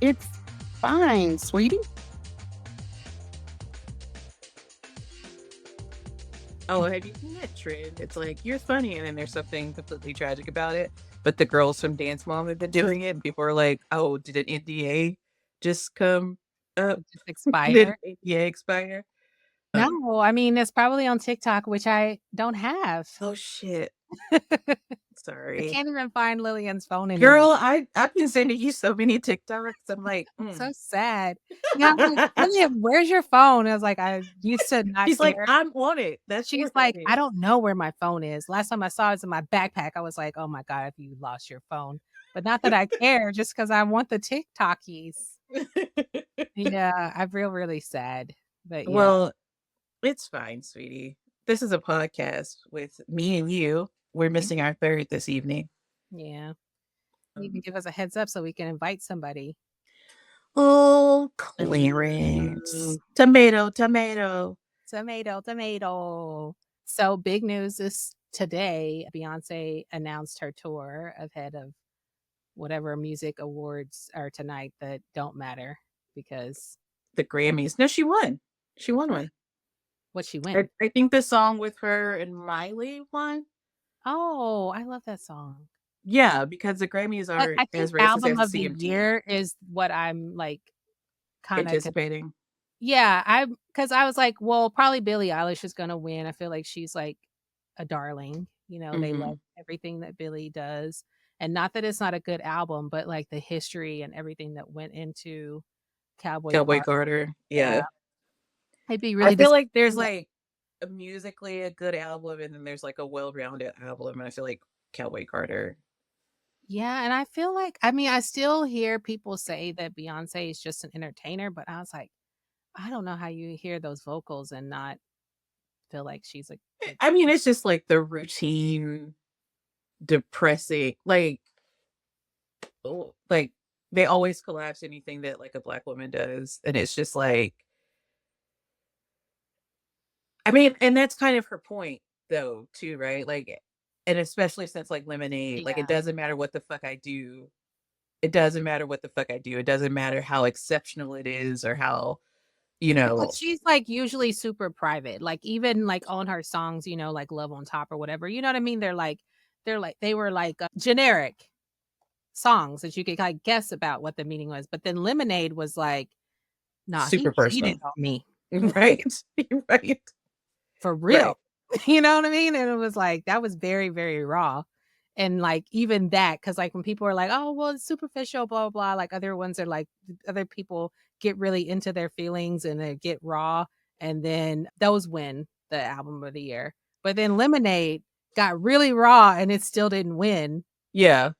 It's fine, sweetie. Oh, have you seen that trend? It's like, you're funny, and then there's something completely tragic about it. But the girls from Dance Mom have been doing it, and people are like, oh, did an NDA just come up? Just Did expire. NDA expire? Um, No, I mean, it's probably on TikTok, which I don't have. oh shit. I Sorry. can't even find Lillian's phone anymore. Girl, I've been sending you so many TikToks. I'm like, So sad. Yeah, I'm like, "Lillian, where's your phone?" I was like, "I used to not She's like, care." I'm on it. That's She's where it like, "I is. don't know where my phone is." Last time I saw it was in my backpack. I was like, "Oh my god, if you lost your phone." But not that I care, just because I want the TikTokies. Yeah, I feel really sad. But yeah, Well, it's fine, sweetie. This is a podcast with me and you. We're missing our third this evening. yeah. You can Um, give us a heads up so we can invite somebody. oh, Clarence. Tomato, tomato. Tomato, tomato. So big news is today. Beyonce announced her tour ahead of whatever music awards are tonight that don't matter because The Grammys. No, she won. She won one. what she win. I think the song with her and Miley won. Oh, I love that song. Yeah, because the Grammys But are I think as racist album as the of the CMT. year is what I'm like kind of Anticipating. yeah, I because I was like, well, probably Billie Eilish is gonna win. I feel like she's like a darling. You know, they love Hmm. everything that Billie does. And not that it's not a good album, but like the history and everything that went into Cowboy Cowboy Carter. Carter. Yeah. Yeah. I'd be I really feel like there's disappointed. like a musically a good album, and then there's like a well-rounded album. And I feel like Cowboy Carter. Yeah, and I feel like I mean, I still hear people say that Beyonce is just an entertainer, but I was like, I don't know how you hear those vocals and not feel like she's a good I mean, it's just like the routine, depressing, like they always collapse anything that like a black woman does, and it's just like, I mean, and that's kind of her point though, too, right? Like, and especially since like Lemonade, like it yeah. doesn't matter what the fuck I do. It doesn't matter what the fuck I do. It doesn't matter how exceptional it is or how, you But know, she's, like, usually super private, like, even, like, on her songs, you know, like Love on Top or whatever, you know what I mean? They were, like, generic songs that you could, like, guess about what the meaning was, but then Lemonade was like, "Nah, he super cheated personal. on me, Right. Right. for Right. real." You know what I mean? And it was like, that was very, very raw. And, like, even that, because like, when people are like, "Oh, well, it's superficial, blah, blah," blah, like, other ones are like other people get really into their feelings and they get raw, and then those win the album of the year. But then Lemonade got really raw and it still didn't win. Yeah. It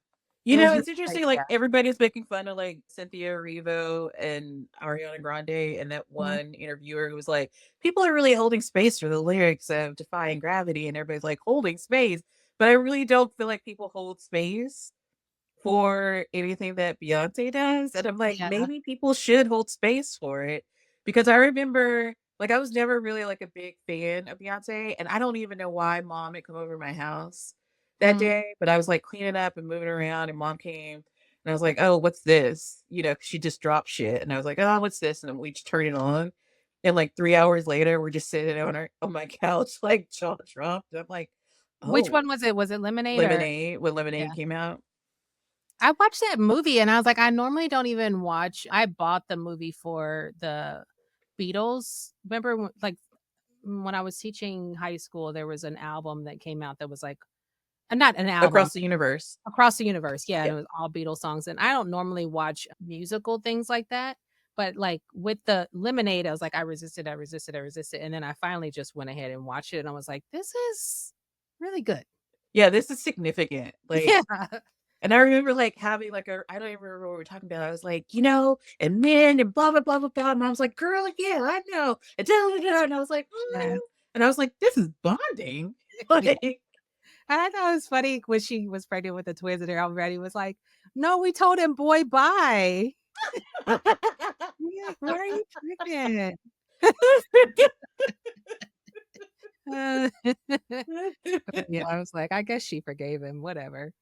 You was know, just it's like, interesting, yeah. like, everybody's making fun of, like, Cynthia Erivo and Ariana Grande, and that Mhm. one interviewer who was like, "People are really holding space for the lyrics of Defying Gravity," and everybody's like, "Holding space," but I really don't feel like people hold space for anything that Beyoncé does, and I'm like, Yeah. maybe people should hold space for it, because I remember, like, I was never really, like, a big fan of Beyoncé, and I don't even know why mom had come over to my house that Mhm. day, but I was, like, cleaning up and moving around, and mom came, and I was like, "Oh, what's this?" You know, 'cause she just dropped shit, and I was like, "Oh, what's this?" And then we just turned it on, and, like, 3 hours later, we're just sitting on my couch, like, jaw dropped, and I'm like, Which "Oh." one was it? Was it Lemonade or Lemonade, when yeah. Lemonade came out. I watched that movie and I was like, I normally don't even watch I bought the movie for the Beatles. Remember when I was teaching high school, there was an album that came out that was like not an album, Across the Universe. Across the Universe, yeah, and Yeah. it was all Beatles songs, and I don't normally watch musical things like that, but, like, with the Lemonade, I was like, I resisted, I resisted, I resisted, and then I finally just went ahead and watched it, and I was like, "This is really good." Yeah, this is significant, like, Yeah. and I remember, like, having, like, a I don't even remember what we were talking about, I was like, "You know, and men and blah, blah, blah, blah, blah," and Mom's like, "Girl, yeah, I know, and da, da, da," and I was like, Yeah. and I was like, "This is bonding." Yeah. Like, And I thought it was funny when she was pregnant with the twins and they're already was like, "No, we told him boy bye." Yeah, like, "Why are you pregnant?" Uh, yeah, I was like, I guess she forgave him, whatever.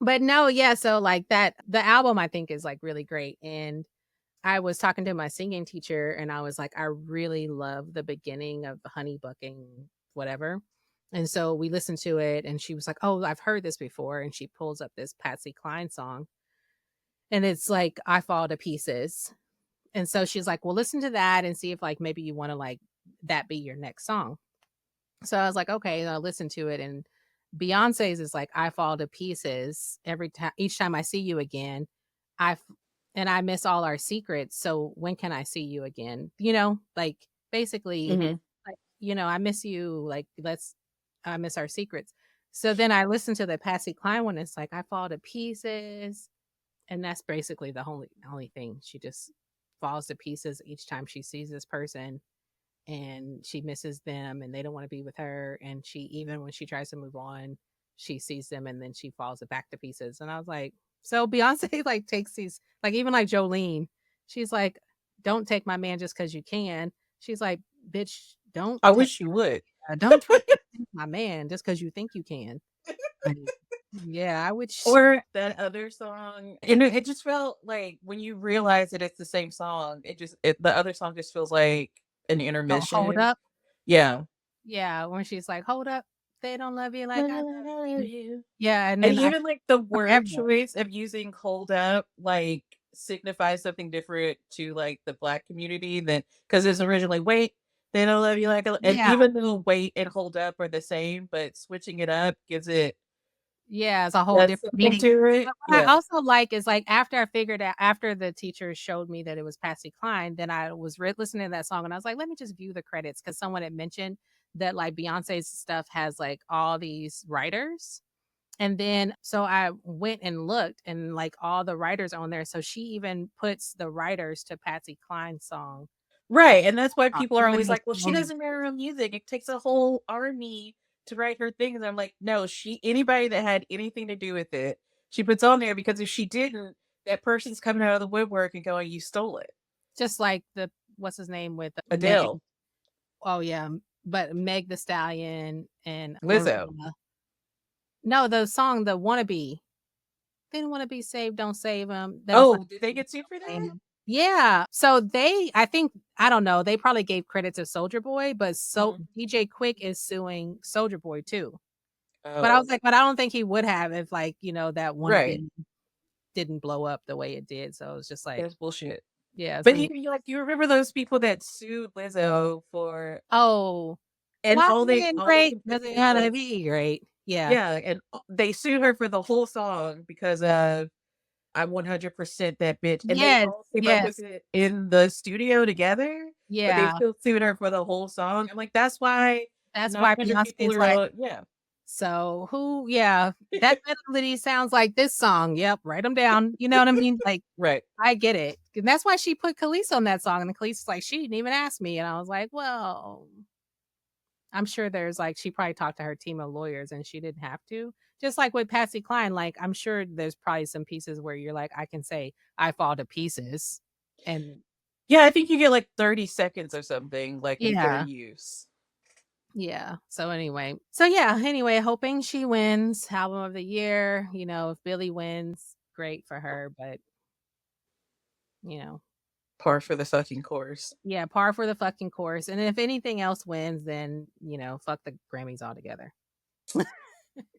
But no, yeah, so like that the album I think is like really great and I was talking to my singing teacher and I was like, I really love the beginning of Honey Bucking whatever. And so we listened to it and she was like, oh, I've heard this before. And she pulls up this Patsy Cline song and it's like, I Fall to Pieces. And so she's like, well, listen to that and see if like maybe you want to like that be your next song. So I was like, okay, and I listened to it and Beyonce's is like, I Fall to Pieces every time, each time I see you again. I f- and I miss all our secrets. So when can I see you again? You know, like basically, Hmm. like, I miss you. Like, I miss our secrets. So then I listened to the Patsy Cline one. It's like, I fall to pieces. And that's basically the only thing. She just falls to pieces each time she sees this person and she misses them and they don't want to be with her. And she, even when she tries to move on, she sees them and then she falls back to pieces. And I was like, so Beyonce like takes these, like even like Jolene, she's like, don't take my man just because you can. She's like, bitch, I wish you would. don't try to take my man just because you think you can. Like, yeah, I would. Or that other song, and it just felt like when you realize that it's the same song, the other song just feels like an Don't hold intermission. up. Yeah. Yeah, when she's like, hold up, they don't love you like I love you. You. Yeah, and And then I even like the word forever. choice of using hold up like signifies something different to like the Black community than because it's originally wait, they don't love you like and Yeah, even though wait and hold up are the same, but switching it up gives it yeah, it's a whole that's different something meaning. to it. But what I Yeah. also like is like after I figured out, after the teacher showed me that it was Patsy Cline, then I was listening to that song and I was like, let me just view the credits because someone had mentioned that like Beyonce's stuff has like all these writers. And then so I went and looked and like all the writers on there. So she even puts the writers to Patsy Cline's song. Right. And that's why people are Even always though like, well, she she only doesn't write her own music. It takes a whole army to write her things. I'm like, no, anybody that had anything to do with it, she puts on there because if she didn't, that person's coming out of the woodwork and going, you stole it. just like the what's his name with Meg. Adele, Oh yeah, but Meg the Stallion and Lizzo. no, the song the wannabe. They don't want to be saved, don't save them. That was like Oh, did they get sued for that? yeah. So I think I don't know. They probably gave credit to Soldier Boy, but so Mhm. DJ Quick is suing Soldier Boy too. But I was Oh, like, but I don't think he would have if like, that right. wannabe didn't blow up the way it did. So it was just like, That's bullshit. yeah. So But you remember those people that sued Lizzo for, oh, and why all they great? could think Does it of gotta was, be great? Yeah. yeah, and they sued her for the whole song because of I'm 100% that bitch. And they Yes. all came up with Yes. it in the studio together, but they Yeah. still sued her for the whole song. I'm like, that's why That's why 900 Beyonce people is are like, yeah. so who, yeah, that melody sounds like this song. Yep. Write them down. You know what I mean? Like, Right. I get it. And that's why she put Khalees on that song. And Khalees is like, she didn't even ask me. And I was like, well, I'm sure there's like, she probably talked to her team of lawyers and she didn't have to. Just like with Patsy Cline, like, I'm sure there's probably some pieces where you're like, I can say, I fall to pieces. And Yeah, I think you get like 30 seconds or something, like in fair yeah. use. Yeah. So anyway, hoping she wins album of the year. If Billy wins, great for her. But, you know, Par for the fucking course. yeah, par for the fucking course. And if anything else wins, then, fuck the Grammys altogether.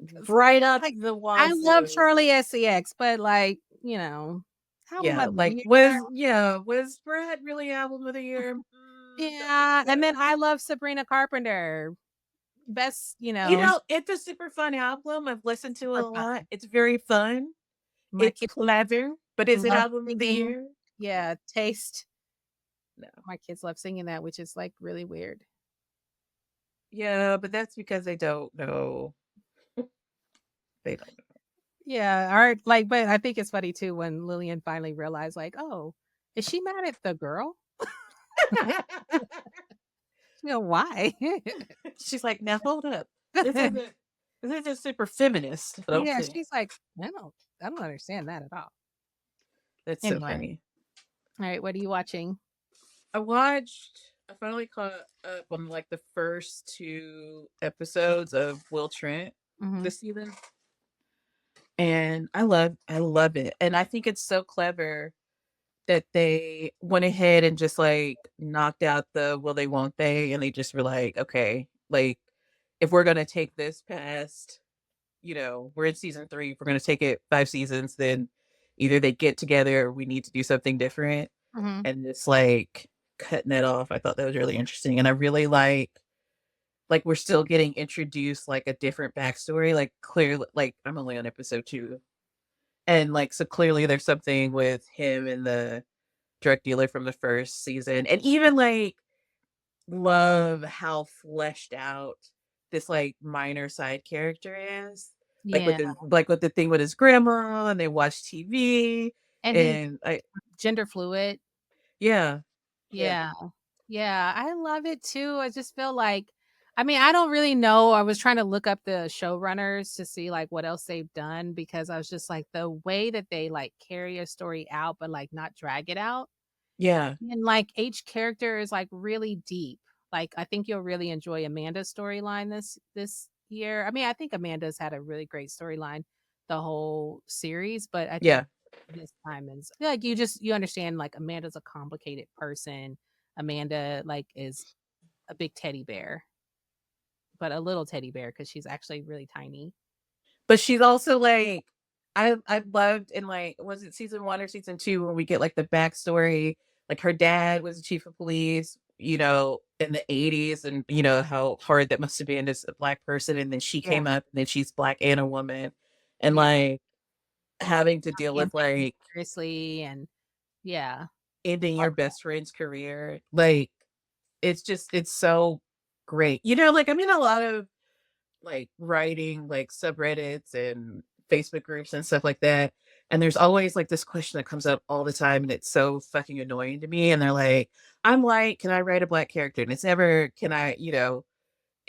'Cause, Right up like, the I love wazoo. Charlie SCX, but like, album Yeah, of the like year. was Brad really album of the year? Don't think Yeah. And so. then I love Sabrina Carpenter. Best, It's a super fun album. I've listened to it super a fun. lot. It's very fun. My It's kids clever, but is it love album of the singing. year? Yeah, taste. No. My kids love singing that, which is like really weird. Yeah, but that's because they don't know. They don't Yeah, or like, but I think it's funny too when Lillian finally realized, like, oh, is she mad at the girl? know. Why? She's like, now hold up. This isn't this isn't super feminist, I don't Yeah, think. she's like, I don't understand that at all. That's so Anyway, funny. all right, what are you watching? I finally caught up on like the first two episodes of Will Trent Hmm. this season. And I love it. And I think it's so clever that they went ahead and just like knocked out the will they won't they, and they just were like, okay, like if we're gonna take this past, we're in season 3, if we're gonna take it 5 seasons, then either they get together or we need to do something different. Mm-hmm. And just like cutting it off, I thought that was really interesting. And I really like we're still getting introduced like a different backstory. Like clearly, like I'm only on episode 2. And like so clearly there's something with him and the drug dealer from the first season. And even like love how fleshed out this like minor side character is. Like Yeah. with the thing with his grandma, and they watch TV, And he's and I gender fluid. yeah. Yeah. Yeah. I love it too. I just feel like, I mean, I don't really know. I was trying to look up the showrunners to see like what else they've done, because I was just like the way that they like carry a story out, but like not drag it out. Yeah. And like each character is like really deep. Like I think you'll really enjoy Amanda's storyline this year. I mean, I think Amanda's had a really great storyline the whole series, but I think Yeah. this time is like you understand like Amanda's a complicated person. Amanda like is a big teddy bear, but a little teddy bear because she's actually really tiny. But she's also like I loved in like was it season 1 or season 2 when we get like the backstory, like her dad was the chief of police, in the 80s, and how hard that must have been as a Black person, and then she Yeah. came up and then she's Black and a woman, and Yeah. like having to deal with Campaign like seriously and yeah. ending your best friend's career. Like it's so great. Like I'm in a lot of like writing like subreddits and Facebook groups and stuff like that. And there's always like this question that comes up all the time, and it's so fucking annoying to me. And they're like, I'm like, can I write a Black character? And it's never, can I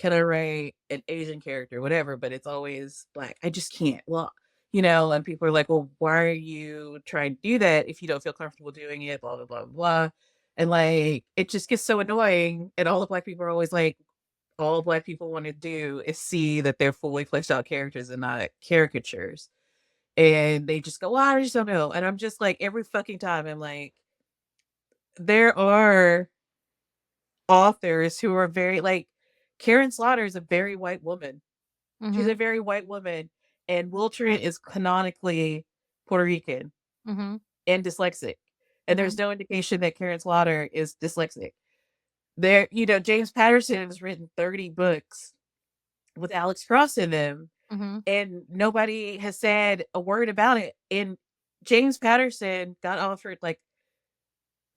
write an Asian character, whatever, but it's always Black. I just can't. Well, and people are like, well, why are you trying to do that if you don't feel comfortable doing it? Blah, blah, blah, blah. And like, it just gets so annoying. And all the Black people are always like, all Black people want to do is see that they're fully fleshed out characters and not caricatures. And they just go, well, I just don't know. And I'm just like, every fucking time, I'm like, there are authors who are very, like, Karen Slaughter is a very white woman. She's Mm-hmm. a very white woman. And Will Trent is canonically Puerto Rican Mm-hmm. and dyslexic. And Mm-hmm. there's no indication that Karen Slaughter is dyslexic. James Patterson has written 30 books with Alex Cross in them, Mm-hmm. and nobody has said a word about it. And James Patterson got offered like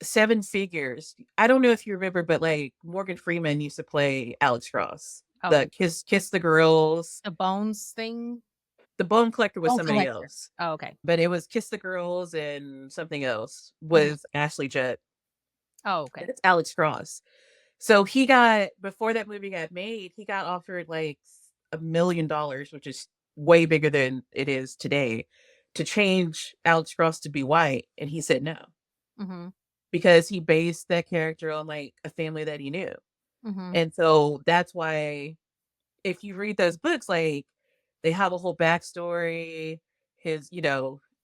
7 figures. I don't know if you remember, but like Morgan Freeman used to play Alex Cross. The Oh, Kiss the Girls. the Bones thing? The Bone Collector was Bone somebody Collector. else, Oh, okay. but it was Kiss the Girls and something else Mhm. with Ashley Judd. Oh, okay. It's Alex Cross. So he got, before that movie got made, he got offered like $1 million, which is way bigger than it is today, to change Alex Cross to be white. And he said no, Mm-hmm. because he based that character on like a family that he knew. Mm-hmm. And so that's why if you read those books, like they have a whole backstory. His,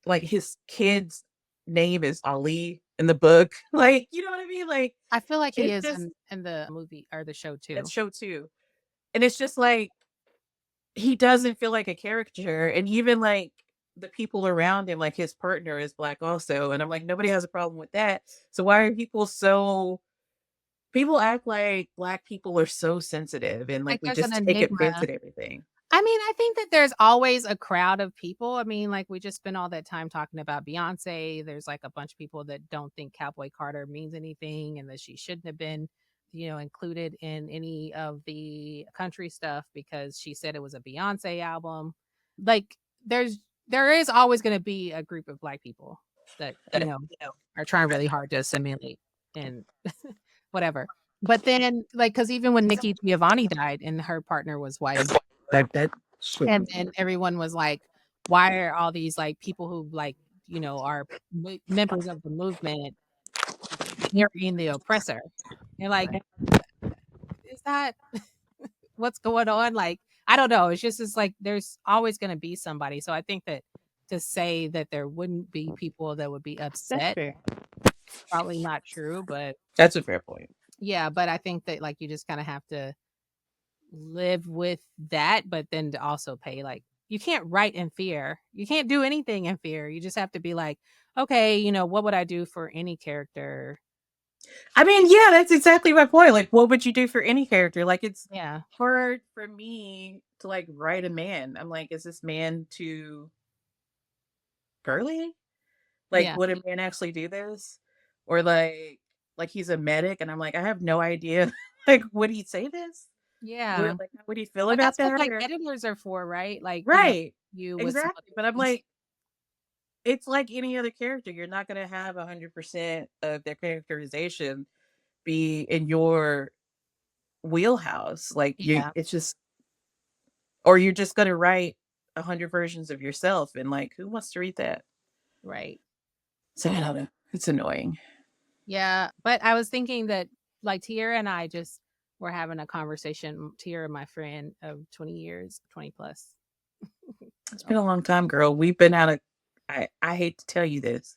like his kid's name is Ali in the book. Like, you know what I mean? Like I feel like he it's is just in the movie or the show that too. show too. And it's just like he doesn't feel like a caricature. And even like the people around him, like his partner is Black also. And I'm like, nobody has a problem with that. So why are people act like Black people are so sensitive and like Like we there's an just take offense enigma. at everything. I mean, I think that there's always a crowd of people. I mean, like we just spent all that time talking about Beyonce. There's like a bunch of people that don't think Cowboy Carter means anything and that she shouldn't have been, included in any of the country stuff because she said it was a Beyonce album. Like there is always going to be a group of Black people that, are trying really hard to assimilate and whatever. But then like cuz even when Nikki Giovanni died and her partner was white, That shit. and then everyone was like, why are all these like people who like, are members of the movement marrying the oppressor? And like, is that what's going on? Like, I don't know. It's like there's always going to be somebody. So I think that to say that there wouldn't be people that would be That's upset fair. probably not true, but That's a fair point. yeah, but I think that like you just kind of have to live with that, but then to also pay like you can't write in fear. You can't do anything in fear. You just have to be like, okay, what would I do for any character? I mean, yeah, that's exactly my point. Like, what would you do for any character? Like, it's Yeah. hard for me to like write a man. I'm like, is this man too girly? Like, Yeah. would a man actually do this? Or like he's a medic, and I'm like, I have no idea. Like, would he say this? Yeah. How would he feel But about that's what that? like Or editors are for, right? Like, right, you with some exactly. other But I'm things. like, it's like any other character. You're not gonna have 100% of their characterization be in your wheelhouse. Like Yeah. it's just, or you're just gonna write 100 versions of yourself, and like, who wants to read that? Right. So I don't know. It's annoying. Yeah. But I was thinking that like Tiara and I just were having a conversation, Tiara, my friend of 20 years, 20 plus. It's been a long time, girl. We've been out of. I hate to tell you this,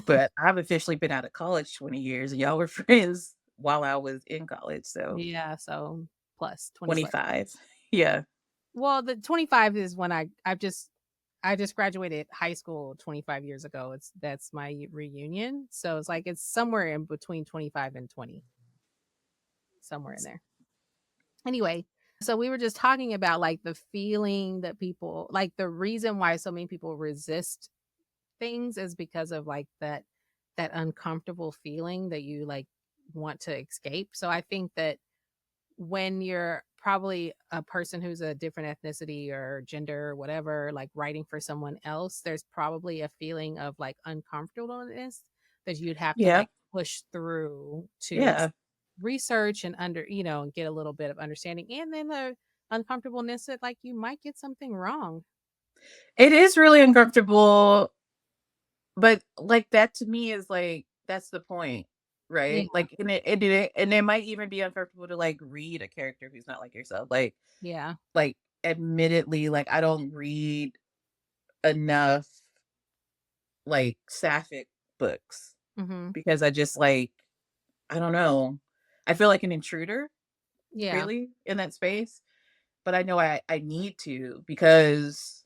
but I've officially been out of college 20 years, and y'all were friends while I was in college. So Yeah, so plus 20 plus. 25. Yeah. Well, the 25 is when I just graduated high school 25 years ago. That's my reunion. So it's like it's somewhere in between 25 and 20, somewhere in there. Anyway, so we were just talking about like the feeling that people like the reason why so many people resist things is because of like that uncomfortable feeling that you like want to escape. So I think that when you're probably a person who's a different ethnicity or gender or whatever, like writing for someone else, there's probably a feeling of like uncomfortableness that you'd have to Yeah. like push through to Yeah. research and and get a little bit of understanding. And then the uncomfortableness that like you might get something wrong. It is really uncomfortable, but like that to me is like that's the point, Yeah. right? Like, and it might even be uncomfortable to like read a character who's not like yourself. Yeah. Like admittedly, like I don't read enough like sapphic books Hmm. because I just like I don't know. I feel like an intruder Yeah. really in that space, but I know I need to because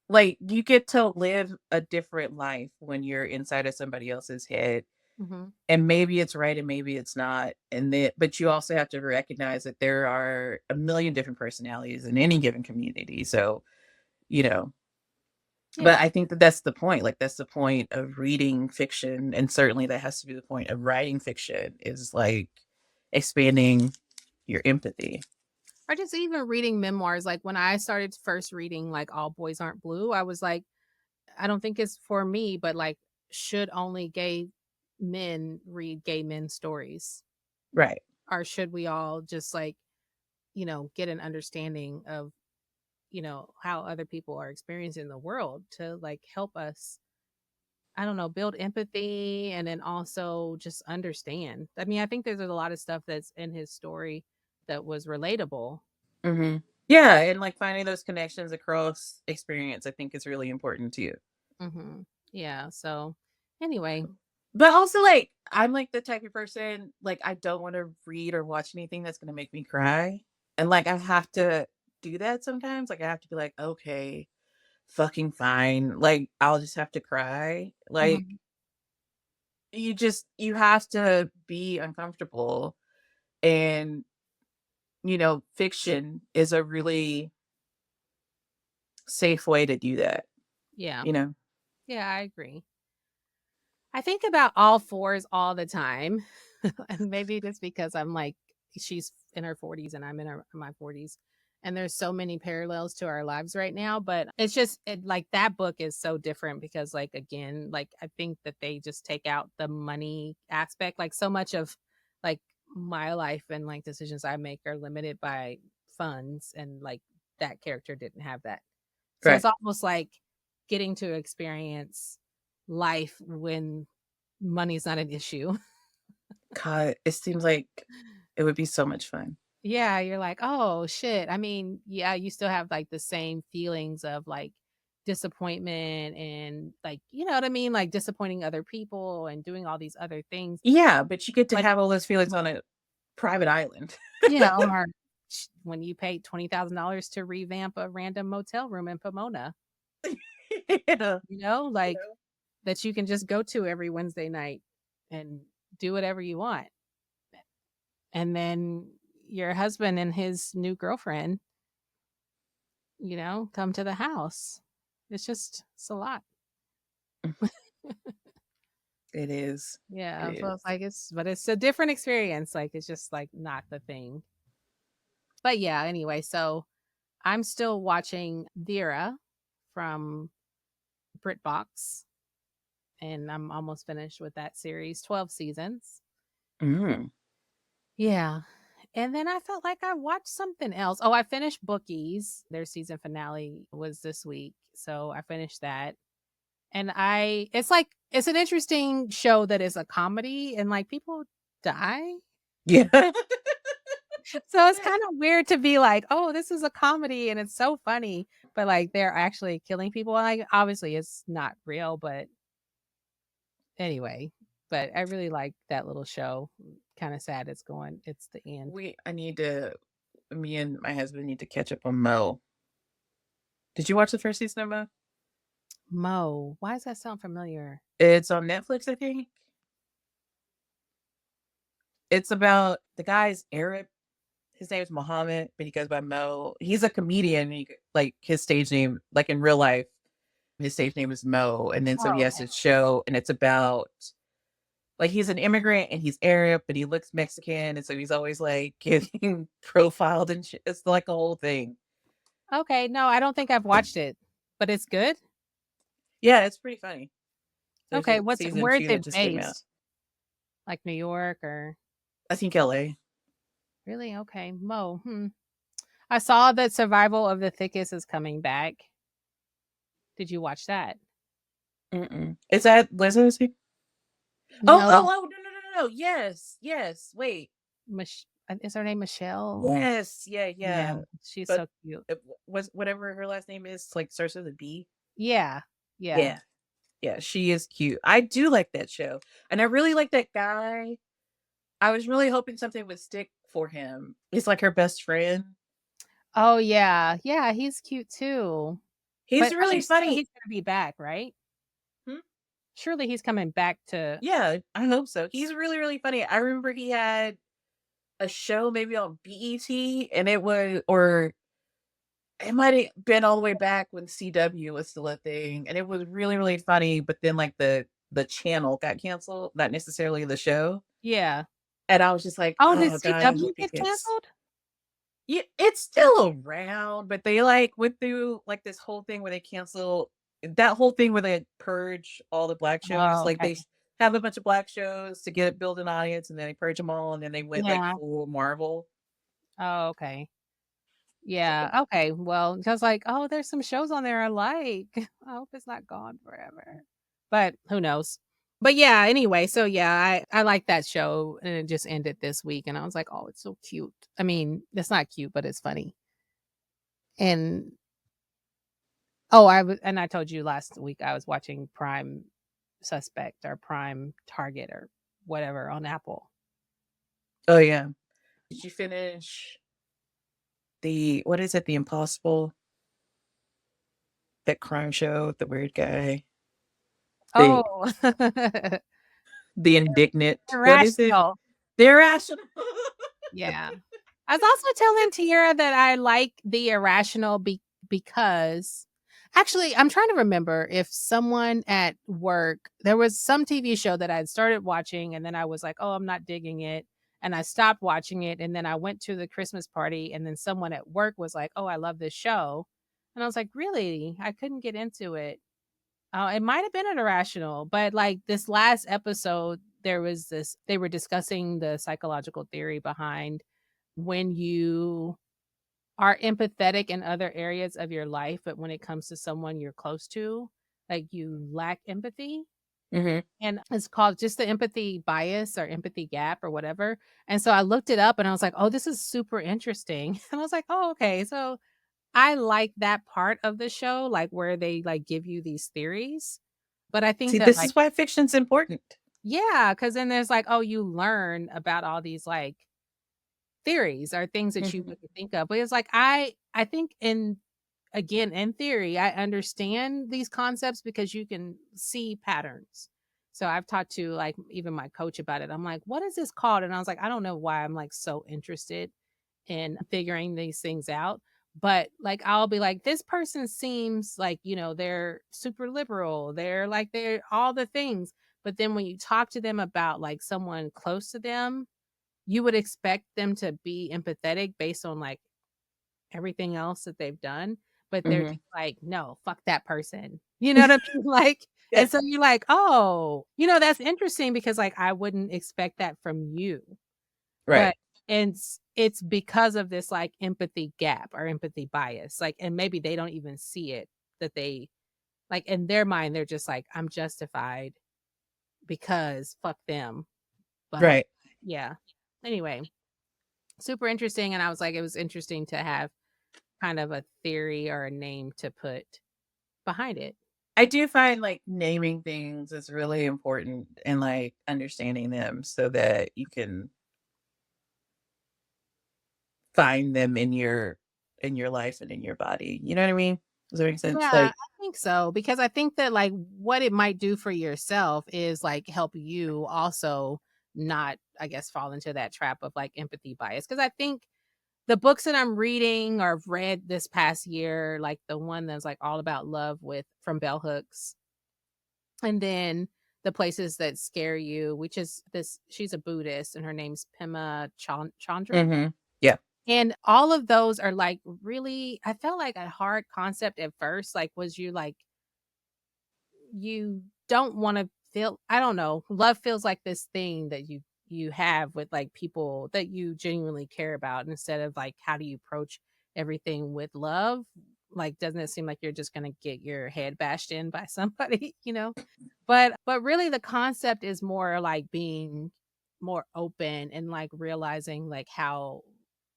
like you get to live a different life when you're inside of somebody else's head, Hmm. and maybe it's right and maybe it's not, and that but you also have to recognize that there are a million different personalities in any given community. So you know, but Yeah. I think that that's the point. Like that's the point of reading fiction, and certainly that has to be the point of writing fiction, is like expanding your empathy. Or just even reading memoirs. Like when I started first reading like All Boys Aren't Blue, I was like, I don't think it's for me, but like, should only gay men read gay men's stories? Right. Or should we all just like, get an understanding of, how other people are experiencing the world to like help us, I don't know, build empathy and then also just understand. I mean, I think there's a lot of stuff that's in his story that was relatable. Hmm. Yeah, and like finding those connections across experience, I think is really important too. Hmm. Yeah. So, anyway, But also, like, I'm like the type of person, like, I don't want to read or watch anything that's gonna make me cry. And like I have to do that sometimes. Like I have to be like, okay, fucking fine. Like I'll just have to cry. Like mhm, you have to be uncomfortable. And fiction is a really safe way to do that, yeah, you know? yeah, I agree. I think about all fours all the time. And maybe just because I'm like, she's in her 40s and I'm in my 40s. And there's so many parallels to our lives right now. But it's just like that book is so different because, like, again, like, I think that they just take out the money aspect. Like, so much of like my life and like decisions I make are limited by funds. And like that character didn't have that. So Right. it's almost like getting to experience life when money's not an issue. God, it seems like it would be so much fun. Yeah, you're like, "Oh, shit." I mean, yeah, you still have, like, the same feelings of, like, disappointment and like, you know what I mean? Like disappointing other people and doing all these other things. Yeah, but you get to But have all those feelings on a private island. or when you pay $20,000 to revamp a random motel room in Pomona, Yeah. like that you can just go to every Wednesday night and do whatever you want. And then your husband and his new girlfriend, come to the house. It's a lot. It is. Yeah. It So is. it's like but it's a different experience. Like it's just like not the thing. But yeah, anyway, so I'm still watching Vera from BritBox, and I'm almost finished with that series, 12 seasons. Mm. Yeah. And then I felt like I watched something else. Oh, I finished Bookies. Their season finale was this week. So I finished that. And it's an interesting show that is a comedy and like people die. Yeah. So it's kind of weird to be like, oh, this is a comedy and it's so funny, but like they're actually killing people. Like obviously it's not real, but anyway, but I really like that little show. Kind of sad it's the end. Me and my husband need to catch up on Mo. Did you watch the first season of Mo? Mo, why does that sound familiar? It's on Netflix, I think. It's about the guy's Arab. His name is Mohammed, but he goes by Mo. He's a comedian. Like his stage name, like in real life, his stage name is Mo. And then so he Oh, has this show, and it's about like he's an immigrant and he's Arab, but he looks Mexican, and so he's always like getting profiled and shit. It's like a whole thing. okay. No, I don't think I've watched it, but it's good. Yeah, it's pretty funny. There's Okay, a season where is 2 that it just came out. based? Like New York or I think LA. really? Okay, Mo. I saw that Survival of the Thickest is coming back. Did you watch that? Mm-mm. Is that Lizzo? Oh, No, oh, oh, no. Yes. Wait. Is her name Michelle? Yes. Yeah. Yeah, she's But so cute. it was whatever her last name is, like starts with a B. Yeah, yeah. Yeah. Yeah, she is cute. I do like that show. And I really like that guy. I was really hoping something would stick for him. He's like her best friend. Oh yeah, yeah. He's cute too. He's But really funny. he's gonna be back, right? Hmm? Surely he's coming back to. Yeah, I hope so. He's really, really funny. I remember he had a show maybe on BET, and it might have been all the way back when CW was still a thing, and it was really, really funny. But then, like the channel got canceled, not necessarily the show, Yeah. and I was just like, Oh, did "Oh God, I CW hope he get gets." canceled? Yeah, it's still around, but they like went through like this whole thing where they cancel that whole thing where they purge all the black shows. Oh, Like okay. they have a bunch of black shows to build an audience, and then they purge them all, and then they went like Yeah. full Marvel. Oh, okay. Yeah. Okay. Well, because like, oh, there's some shows on there I like. I hope it's not gone forever. But who knows? But yeah, anyway, so yeah, I like that show and it just ended this week and I was like, oh, it's so cute. I mean, it's not cute, but it's funny. And I told you last week I was watching Prime Suspect or Prime Target or whatever on Apple. Oh yeah. Did you finish what is it? The Impossible? That crime show with the weird guy. The Oh, the indignant. What is it? irrational. The irrational. Yeah. I was also telling Tiara that I like the irrational because actually, I'm trying to remember if someone at work, there was some TV show that I had started watching and then I was like, oh, I'm not digging it. And I stopped watching it. And then I went to the Christmas party and then someone at work was like, oh, I love this show. And I was like, really? I couldn't get into it. It might have been an irrational, but like this last episode, they were discussing the psychological theory behind when you are empathetic in other areas of your life, but when it comes to someone you're close to, like you lack empathy. Hmm. And it's called just the empathy bias or empathy gap or whatever. And so I looked it up and I was like, oh, this is super interesting. And I was like, oh, okay. So I like that part of the show, like, where they, like, give you these theories, but I think See, that, this like is why fiction's important. yeah, because then there's, like, oh, you learn about all these, like, theories or things that you Mhm. wouldn't think of, but it's like, I think in theory, I understand these concepts because you can see patterns. So I've talked to, like, even my coach about it. I'm like, "What is this called?" And I was like, "I don't know why I'm, like, so interested in figuring these things out." But, like, I'll be like, "This person seems like, they're super liberal. They're all the things." But then when you talk to them about, like, someone close to them, you would expect them to be empathetic based on, like, everything else that they've done, but they're Mhm. just like, "No, fuck that person." You know what I mean? Like, Yeah. and so you're like, "Oh, that's interesting because, like, I wouldn't expect that from you." Right. But it's because of this, like, empathy gap or empathy bias, like, and maybe they don't even see it that they like, in their mind, they're just like, "I'm justified because fuck them." But Right. yeah. Anyway, super interesting, and I was like, it was interesting to have kind of a theory or a name to put behind it. I do find, like, naming things is really important and, like, understanding them so that you can find them in your life and in your body. You know what I mean? Does that make sense? Yeah, Like I think so because I think that, like, what it might do for yourself is, like, help you also not, I guess, fall into that trap of, like, empathy bias. Because I think the books that I'm reading or have read this past year, like the one that's, like, all about love with from Bell Hooks, and then The Places That Scare You, which is this she's a Buddhist and her name's Pema Chandra. mhm. Yeah. And all of those are, like, really I felt like a hard concept at first, like, was you don't wanna feel I don't know, love feels like this thing that you have with, like, people that you genuinely care about instead of, like, how do you approach everything with love? Like, doesn't it seem like you're just gonna get your head bashed in by somebody, you know? But really the concept is more like being more open and, like, realizing, like, how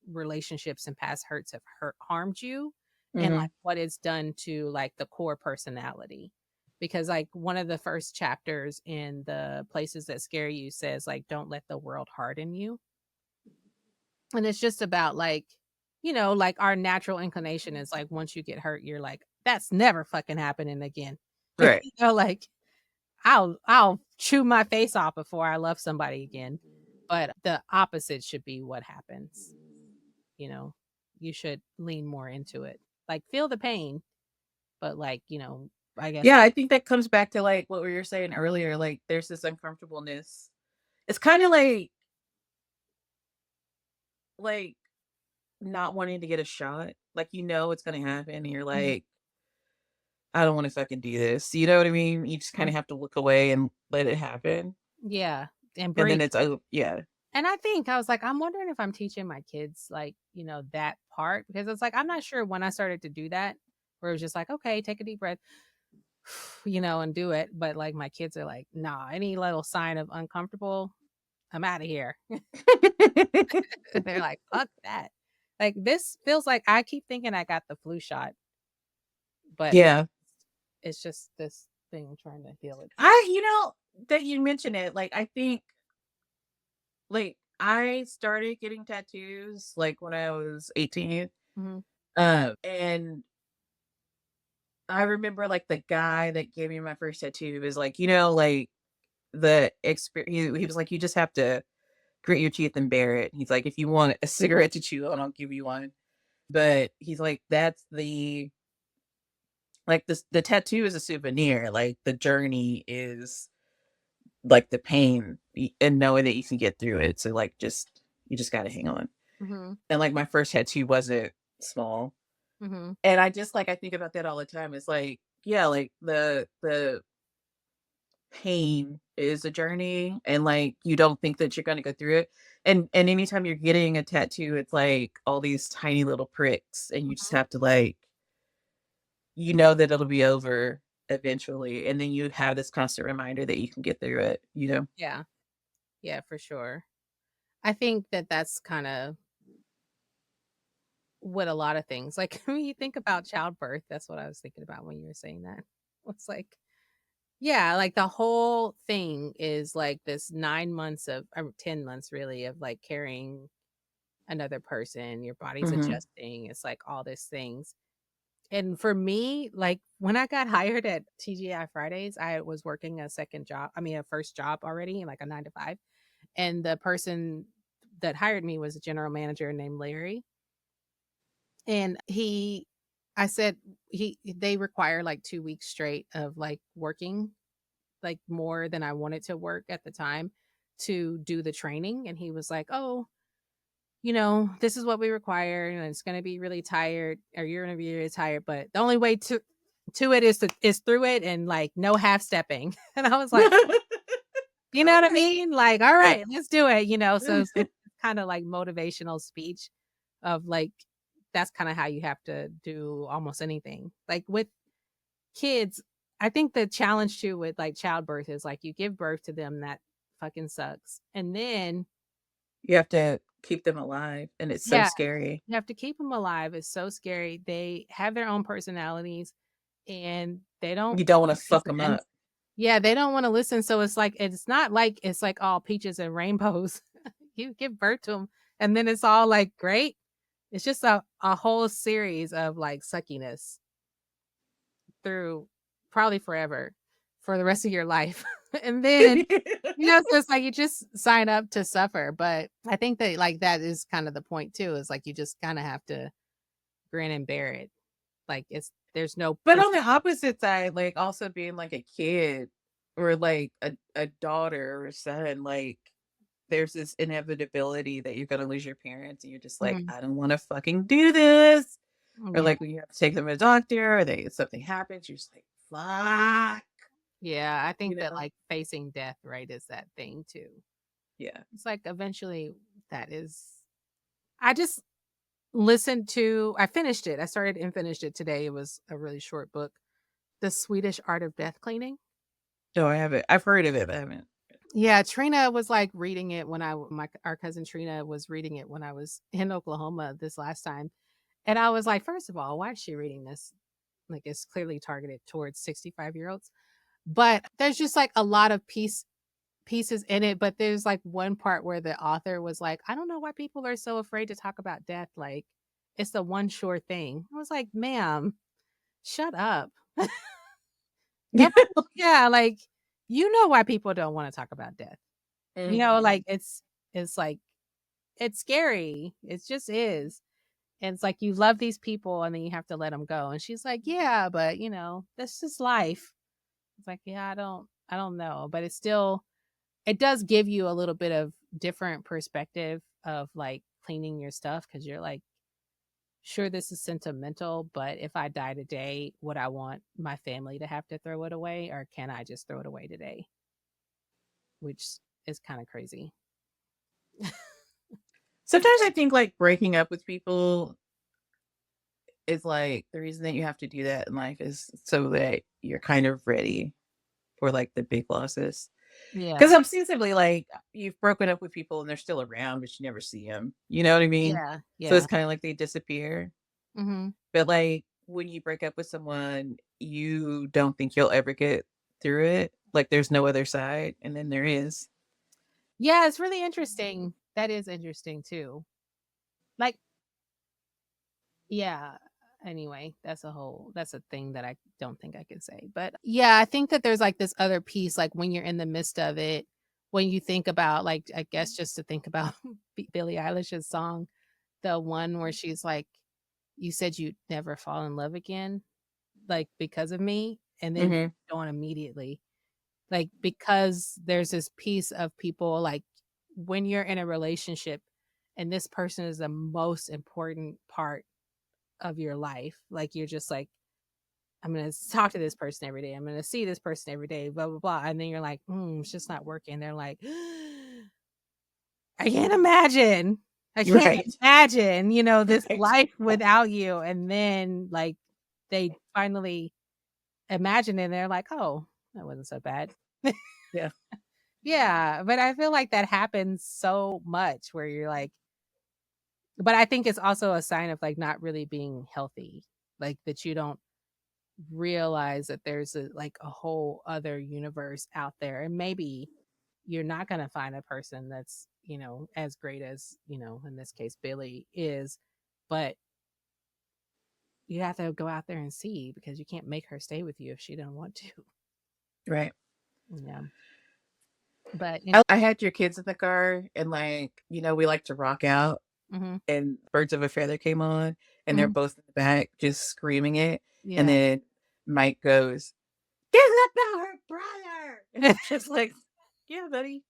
relationships and past hurts have harmed you and, like, Mhm. what it's done to, like, the core personality. Because, like, one of the first chapters in The Places That Scare You says, like, "Don't let the world harden you." And it's just about, like, like, our natural inclination is, like, once you get hurt, you're like, "That's never fucking happening again." Right. Like, I'll chew my face off before I love somebody again. But the opposite should be what happens, you know? You should lean more into it. Like, feel the pain, but, like, I guess Yeah, I think that comes back to, like, what we were saying earlier, like, there's this uncomfortableness. It's kinda like not wanting to get a shot. Like, you know it's gonna happen, and you're Mhm, like, "I don't wanna fucking do this." You know what I mean? You just mhm. kinda have to look away and let it happen, Yeah, and and then breathe. it's oh yeah. And I was like, I'm wondering if I'm teaching my kids, like, that part because it's like, I'm not sure when I started to do that, where it was just like, okay, take a deep breath, and do it. But like my kids are like, nah, any little sign of uncomfortable, I'm out of here. They're like, fuck that. Like this feels like I keep thinking I got the flu shot, but Yeah. it's just this thing trying to heal itself. I that you mention it, like, I think, like, I started getting tattoos, like, when I was 18, Mhm. and I remember, like, the guy that gave me my first tattoo was like, like, the experience. He was like, "You just have to grit your teeth and bear it." He's like, "If you want a cigarette to chew on, I'll give you one." But he's like, "That's the tattoo is a souvenir, like, the journey is, like, the pain and knowing that you can get through it, so, like, you just gotta hang on." Mhm. And, like, my first tattoo wasn't small, Mhm. and I think about that all the time. It's like, yeah, like, the pain is a journey, and, like, you don't think that you're gonna go through it, and anytime you're getting a tattoo, it's, like, all these tiny little pricks, and you just have to, like, that it'll be over eventually, and then you have this constant reminder that you can get through it, you know? Yeah. Yeah, for sure. I think that that's kind of with a lot of things. Like when you think about childbirth, that's what I was thinking about when you were saying that. It's like, yeah, like the whole thing is like this 9 months of, or 10 months really, of like carrying another person. Your body's Hmm. adjusting. It's like all these things. And for me, like when I got hired at TGI Fridays, I was working a second job. I mean, a first job already, like a 9 to 5. And the person that hired me was a general manager named Larry. And I said, they require like 2 weeks straight of like working, like more than I wanted to work at the time to do the training. And he was like, oh, this is what we require, and it's going to be really tired, or you're going to be really tired. But the only way to it is through it, and like no half stepping. And I was like, you know what I Okay. mean? Like, all Yeah. right, let's do it. So it's kind of like motivational speech of like, that's kind of how you have to do almost anything. Like with kids, I think the challenge too with like childbirth is like you give birth to them, that fucking sucks. And then, You have to keep them alive, and it's so yeah, scary. you have to keep them alive. It's so scary. They have their own personalities and they don't You don't want wanna to fuck them listen. up. Yeah, they don't wanna listen, so it's not like it's like all peaches and rainbows. You give birth to them, and then it's all, like, great. It's just a whole series of, like, suckiness through probably forever, for the rest of your life. And then, so it's like you just sign up to suffer, but I think that, like, that is kind of the point too, is, like, you just kinda have to grin and bear it. Like, there's no But on the perfect. opposite side, like, also being, like, a kid or, like, a daughter or son, like, there's this inevitability that you're gonna lose your parents, and you're just like, Mhm. "I don't wanna fucking do this." Or, Yeah. like, when you have to take them to the doctor or something happens, you're just like, "Fuck." Yeah, I You think that, know? like, facing death, right, is that thing too. Yeah. It's like eventually that is. I just listened to I finished it. I started and finished it today. It was a really short book, The Swedish Art of Death Cleaning. No, I haven't. I've heard of it, but I haven't. Yeah, Trina was, like, reading it when our cousin Trina was reading it when I was in Oklahoma this last time, and I was like, "First of all, why is she reading this?" Like, it's clearly targeted towards 65-year-olds. But there's just, like, a lot of pieces in it, but there's, like, one part where the author was like, "I don't know why people are so afraid to talk about death, like, it's the one sure thing." I was like, "Ma'am, shut up." Yeah. And yeah, like, you know why people don't wanna talk about death. Mhm. Like, it's like it's scary. It just is. And it's like you love these people and then you have to let them go. And she's like, "Yeah, but, that's just life." It's like, "Yeah, I don't know." But it does give you a little bit of different perspective of like cleaning your stuff, because you're like, sure, this is sentimental, but if I die today, would I want my family to have to throw it away, or can I just throw it away today? Which is kind of crazy. Sometimes I think, like, breaking up with people is, like, the reason that you have to do that in life is so that you're kind of ready for, like, the big losses. Yeah. 'Cause I'm simply like, you've broken up with people and they're still around, but you never see them. You know what I mean? Yeah. So it's Yeah. kinda like they disappear. Hmm. But, like, when you break up with someone, you don't think you'll ever get through it. Like, there's no other side, and then there is. Yeah. It's really interesting. That is interesting too. Like, yeah. Anyway, that's a thing that I don't think I can say. But yeah, I think that there's like this other piece, like when you're in the midst of it, when you think about, like, I guess just to think about Billie Eilish's song, the one where she's like, "You said you'd never fall in love again, like because of me," and then Mhm. on immediately. Like, because there's this piece of people, like, when you're in a relationship and this person is the most important part of your life, like, you're just like, "I'm gonna talk to this person every day. I'm gonna see this person every day, blah, blah, blah," and then you're like, it's just not working." They're like, "I can't imagine. I can't Right. imagine, this Right. life without you," and then, like, they finally imagine it, and they're like, "Oh, that wasn't so bad." Yeah. Yeah, but I feel like that happens so much where you're like, But I think it's also a sign of like not really being healthy, like that you don't realize that there's a whole other universe out there, and maybe you're not going to find a person that's as great as in this case Billy is, but you have to go out there and see, because you can't make her stay with you if she doesn't want to. Right. Yeah. But I had your kids in the car, and we like to rock out, mm-hmm. and Birds of a Feather came on, and they're Mm-hmm. both in the back just screaming it. Yeah. And then Mike goes, "Give that to her brother." And it's just like, yeah, buddy.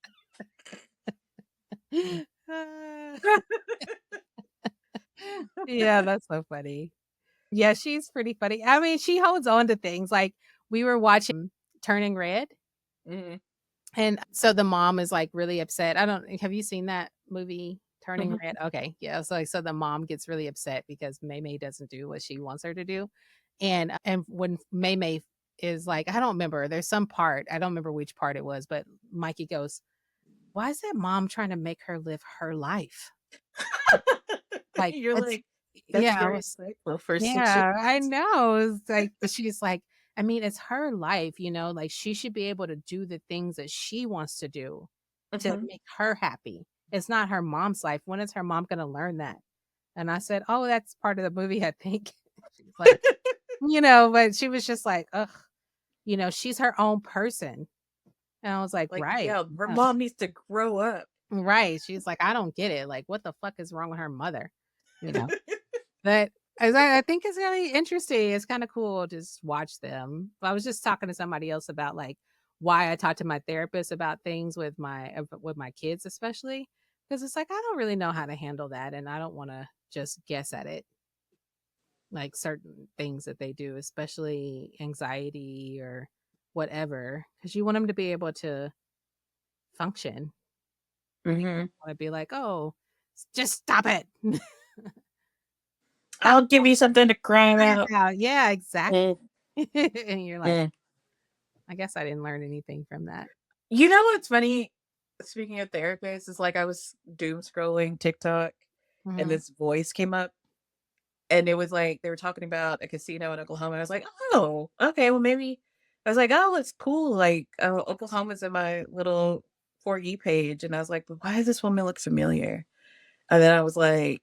Yeah, that's so funny. Yeah, she's pretty funny. I mean, she holds on to things. Like, we were watching Turning Red. Mm-hmm. And so the mom is like really upset. Have you seen that movie, Turning Mm-hmm. Red? Okay. Yeah. So the mom gets really upset because May doesn't do what she wants her to do. And when May is like, I don't remember, there's some part, I don't remember which part it was, but Mikey goes, "Why is that mom trying to make her live her life?" Like, You're it's, like, that's yeah, very insightful for 6 years. yeah, I know. It's like, but she's like, I mean, it's her life, like she should be able to do the things that she wants to do to Mm-hmm. make her happy. It's not her mom's life. When is her mom going to learn that? And I said, "Oh, that's part of the movie, I think." She's like, but she was just like, ugh, she's her own person. And I was like, Like, right. yeah, her Yeah, mom needs to grow up. right. She's like, I don't get it. Like, what the fuck is wrong with her mother? You know? But I think it's really interesting. It's kind of cool to just watch them. I was just talking to somebody else about like why I talk to my therapist about things with my kids, especially because it's like I don't really know how to handle that, and I don't want to just guess at it. Like certain things that they do, especially anxiety or whatever, because you want them to be able to function. Mm-hmm. Want to be like, oh, just stop it. I'll give you something to cry about. Yeah, exactly. Mm. And you're like, Mm. I guess I didn't learn anything from that. You know what's funny? Speaking of therapists, is like I was doom scrolling TikTok, and Mhm. this voice came up, and it was like they were talking about a casino in Oklahoma. I was like, oh, okay, well maybe. I was like, oh, it's cool. Like Oklahoma's in my little 4E page, and I was like, but why does this woman look familiar? And then I was like,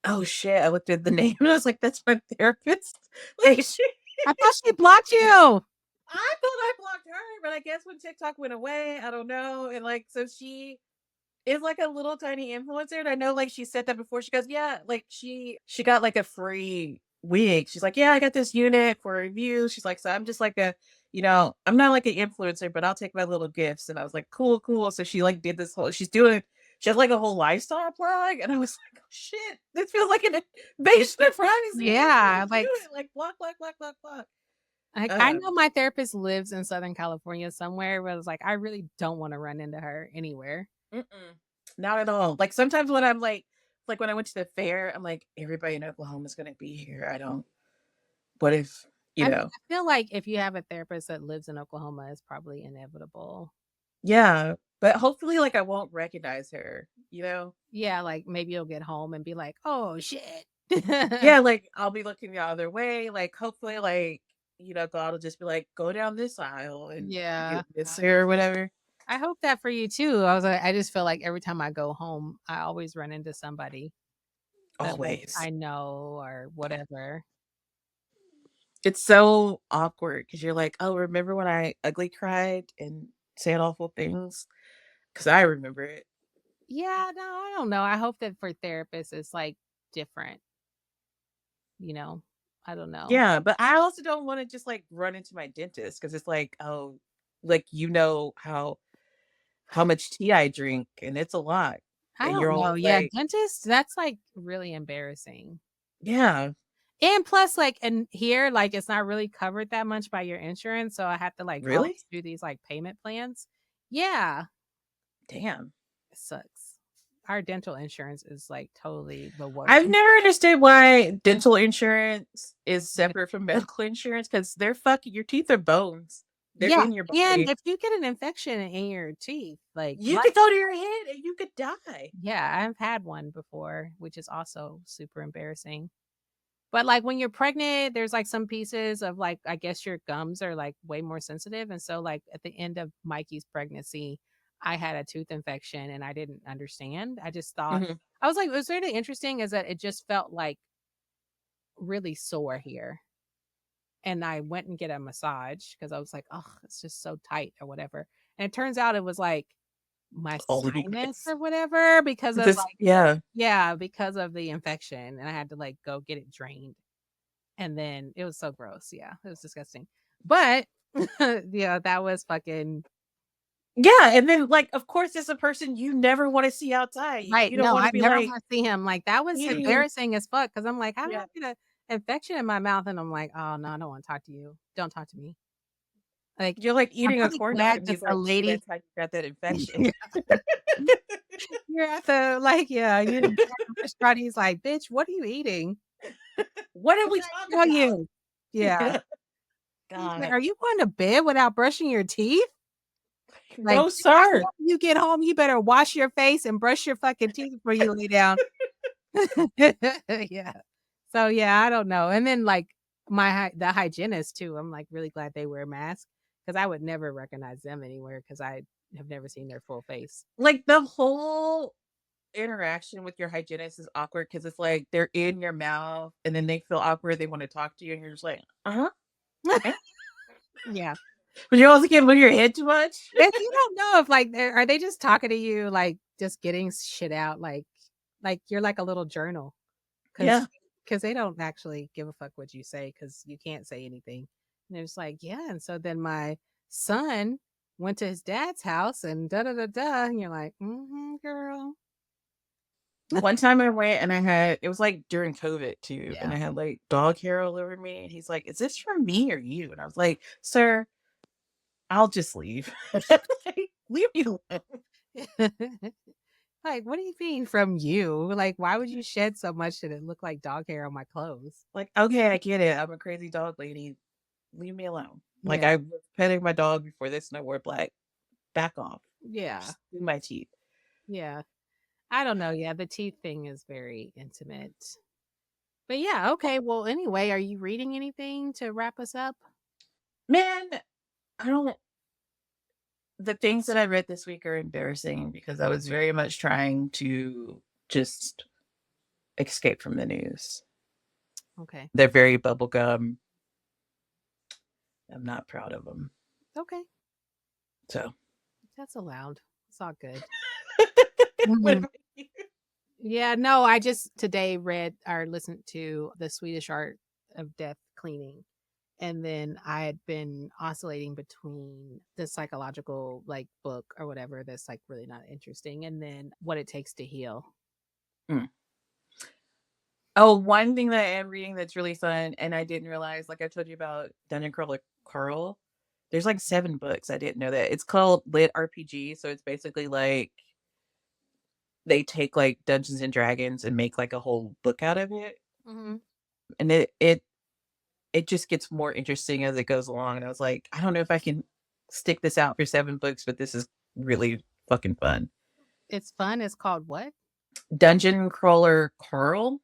oh shit! I looked at the name, and I was like, that's my therapist. Like she. I thought she blocked you. I thought I blocked her, but I guess when TikTok went away, I don't know. And so she is like a little tiny influencer. And I know she said that before. She goes, yeah, she got like a free week. She's like, yeah, I got this unit for review. She's like, so I'm just like I'm not like an influencer, but I'll take my little gifts. And I was like, cool, cool. So she did this whole, she has like a whole lifestyle blog. And I was like, oh shit, this feels like an invasion of privacy. Yeah, Let's do it. Like block, block, block, block, block. I know my therapist lives in Southern California somewhere, but I was like, I really don't want to run into her anywhere. Mm-mm. Not at all. Like sometimes when I'm like when I went to the fair, I'm like, everybody in Oklahoma is gonna be here. I don't. What if you I mean, know? I feel like if you have a therapist that lives in Oklahoma, it's probably inevitable. Yeah, but hopefully, I won't recognize her. Yeah, like maybe you'll get home and be like, oh shit. Yeah, like I'll be looking the other way. Like hopefully, God will just be like, go down this aisle and Yeah. you miss her or whatever. I hope that for you too. I was like, I just feel like every time I go home, I always run into somebody that like Always. I know or whatever. It's so awkward because you're like, oh, remember when I ugly cried and said awful things? Because I remember it. Yeah, no, I don't know. I hope that for therapists it's like different, you know. I don't know. Yeah, but I also don't want to just run into my dentist because it's like, oh, how much tea I drink, and it's a lot. I And don't you're know. always Yeah, like, dentists, that's like really embarrassing. yeah, And plus, like, and here, like, it's not really covered that much by your insurance. So I have to like really? always do these like payment plans. Yeah, Damn. it sucks. Our dental insurance is like totally the worst. I've never understood why dental insurance is separate from medical insurance because they're fucking your teeth are bones. They're Yeah, in your and body. if you get an infection in your teeth, like You could go to your head and you could die. yeah, I've had one before, which is also super embarrassing. But, like, when you're pregnant, there's, like, some pieces of, like, I guess your gums are, like, way more sensitive, and so, like, at the end of Mikey's pregnancy, I had a tooth infection, and I didn't understand. I just thought Mhm. I was like, what's really interesting is that it just felt, like, really sore here, and I went and get a massage because I was like, "Oh, it's just so tight," or whatever, and it turns out it was, like, my Holy sinus Grace. or whatever because of, This, like yeah. yeah, because of the infection, and I had to, like, go get it drained. And then it was so gross. Yeah, it was disgusting. But yeah, that was fucking Yeah, and then, like, of course, it's a person you never wanna see outside. right. You don't No, wanna I be, never like, want to see him. Like that was eating. embarrassing as fuck because I'm like, how did I Yeah. get an infection in my mouth? And I'm like, oh no, I don't want to talk to you. Don't talk to me. Like You're, like, I'm eating a really corn dog, glad and that he's the like, lady "That's how you got that infection." yeah, you're at the like, yeah, you're at the restaurant. He's like, bitch, what are you eating? What did What we did talk I tell about? you? Yeah. Yeah. He's like, God. are you going to bed without brushing your teeth? Like, No, by the sir. time you get home, you better wash your face and brush your fucking teeth before you lay down. Yeah. So, yeah, I don't know. And then, like, the hygienist too, I'm, like, really glad they wear masks because I would never recognize them anywhere because I have never seen their full face. Like, the whole interaction with your hygienist is awkward because it's like they're in your mouth, and then they feel awkward, they wanna talk to you, and you're just like, "Uh-huh, eh?" Yeah. But you also can't move your head too much. And you don't know if, like, are they just talking to you, like, just getting shit out, like, you're like a little journal. Yeah. 'Cause they don't actually give a fuck what you say because you can't say anything. And it's like, "Yeah," and so then my son went to his dad's house and da da da da, and you're like, "Mhm, girl." One time I went and it was, like, during COVID too, and Yeah. I had, like, dog hair all over me, and he's like, "Is this from me or you?" And I was like, "Sir, I'll just leave." Like, leave me alone. Like, "What do you mean from you? Like, why would you shed so much that it looked like dog hair on my clothes?" Like, "Okay, I get it. I'm a crazy dog lady. Leave me alone." Like, Yeah. I was petting my dog before this, and I wore black. Back off. Yeah. Just do my teeth. Yeah. I don't know, yeah, the teeth thing is very intimate. But yeah, okay, well, anyway, are you reading anything to wrap us up? Man, I don't the things that I read this week are embarrassing because I was very much trying to just escape from the news. Okay. They're very bubblegum. I'm not proud of them. Okay. So, That's allowed. It's all good. what Mhm. about you? Yeah, no, I just today read or listened to The Swedish Art of Death Cleaning. And then I had been oscillating between the psychological like book or whatever that's like really not interesting and then What It Takes to Heal. Mm. Oh, one thing that I am reading that's really fun, and I didn't realize, like I told you about Dungeon Crawler Carl. There's like 7 books. I didn't know that. It's called Lit RPG, so it's basically like they take like Dungeons and Dragons and make like a whole book out of it. Hmm. And it just gets more interesting as it goes along. And I was like, I don't know if I can stick this out for 7 books, but this is really fucking fun. It's fun. It's called what? Dungeon Crawler Carl.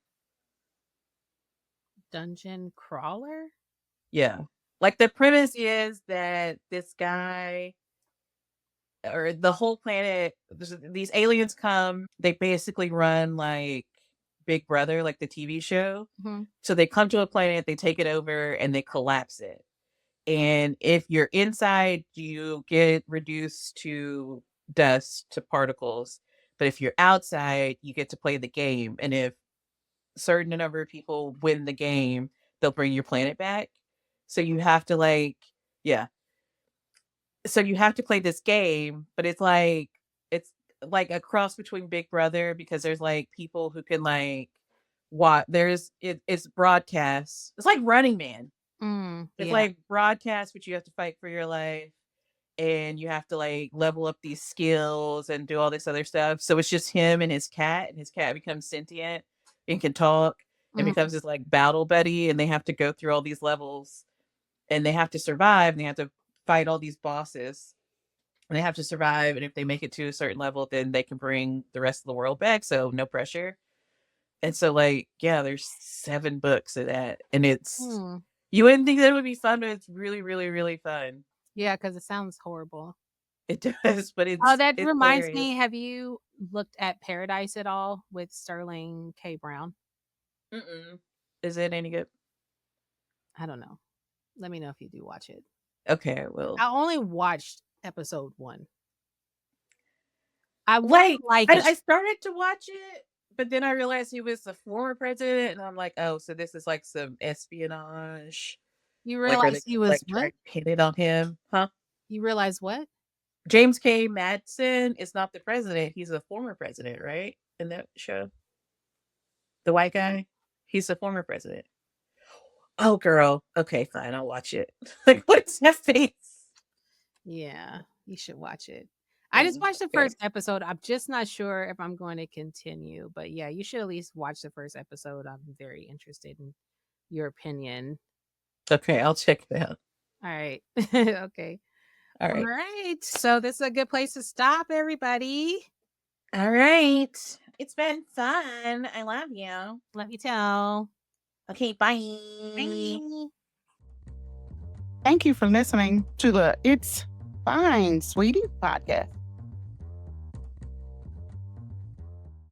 Dungeon Crawler? Yeah. Like the premise is that this guy or the whole planet, these aliens come, they basically run like Big Brother, like the TV show. Hmm. So they come to a planet, they take it over, and they collapse it. And if you're inside, you get reduced to dust, to particles. But if you're outside, you get to play the game. And if certain number of people win the game, they'll bring your planet back. So you have to yeah. So you have to play this game, but it's like a cross between Big Brother because there's like people who can like what it's broadcast. It's like Running Man. It's Yeah. like broadcast, but you have to fight for your life and you have to like level up these skills and do all this other stuff. So it's just him and his cat becomes sentient and can talk and Hmm. becomes this like battle buddy, and they have to go through all these levels and they have to survive and they have to fight all these bosses. And they have to survive. And if they make it to a certain level, then they can bring the rest of the world back. So no pressure. And so, like, yeah, there's 7 books of that. And it's, Hmm. you wouldn't think that would be fun, but it's really, really, really fun. Yeah, because it sounds horrible. It does, but Oh, that it's reminds hilarious. me. Have you looked at Paradise at all with Sterling K. Brown? Mm-mm. Is it any good? I don't know. Let me know if you do watch it. Okay, I will. I only watched episode 1. I want Like, to like I it. started to watch it, but then I realized he was the former president, and I'm like, oh, so this is like some espionage. You Like, are realize they he gonna, was like, try what? to pin it on him? Huh? You realize what? James K. Madsen is not the president. He's a former president, right? In that show. The white guy? He's the former president. Oh, girl. Okay, fine. I'll watch it. Like, what's that face? Yeah, you should watch it. I just watched the Okay. first episode. I'm just not sure if I'm going to continue, but yeah, you should at least watch the first episode. I'm very interested in your opinion. Okay, I'll check it out. All right. Okay. All All right. right. So this is a good place to stop, everybody. All right. It's been fun. I love you. Let me tell. Okay, bye. Bye. Thank you for listening to the It's Fine, Sweetie podcast.